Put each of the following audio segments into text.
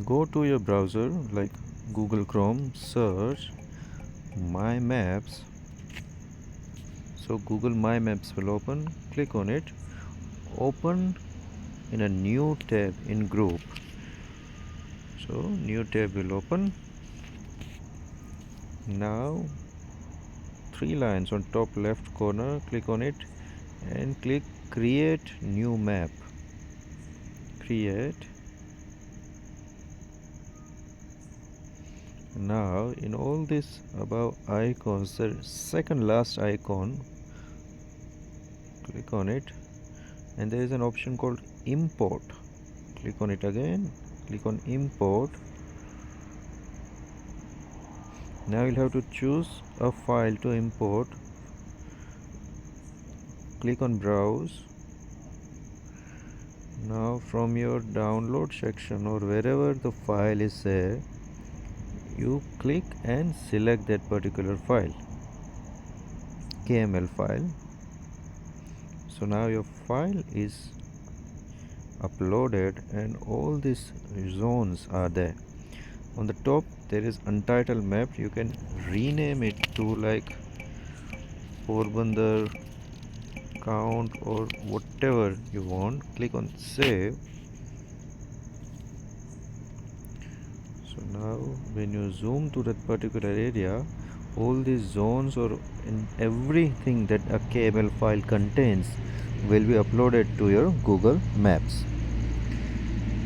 Go to your browser like Google Chrome, search My Maps. So Google My Maps will open, click on it, open in a new tab in group. So new tab will open. Now three lines on top left corner, click on it and click create new map. Create. Now in all this above icons, the second last icon, click on it and there is an option called import. Click on it again, click on import. Now you'll have to choose a file to import. Click on browse. Now from your download section or wherever the file is there, you click and select that particular file, KML file. So now your file is uploaded and all these zones are there. On the top there is untitled map. You can rename it to like Porbandar count or whatever you want. Click on save. So now when you zoom to that particular area, all these zones or in everything that a KML file contains will be uploaded to your Google Maps.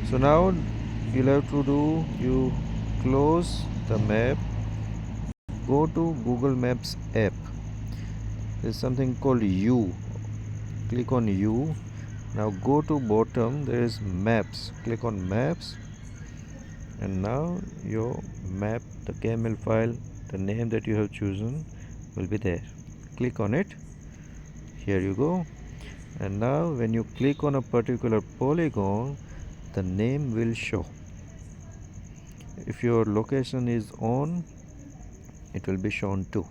So now you'll have to do, you close the map, go to Google Maps app. There's something called U. Click on U. Now go to bottom, there is maps. Click on maps and now your map, the KML file, the name that you have chosen will be there. Click on it. Here you go. And now when you click on a particular polygon, the name will show. If your location is on, it will be shown too.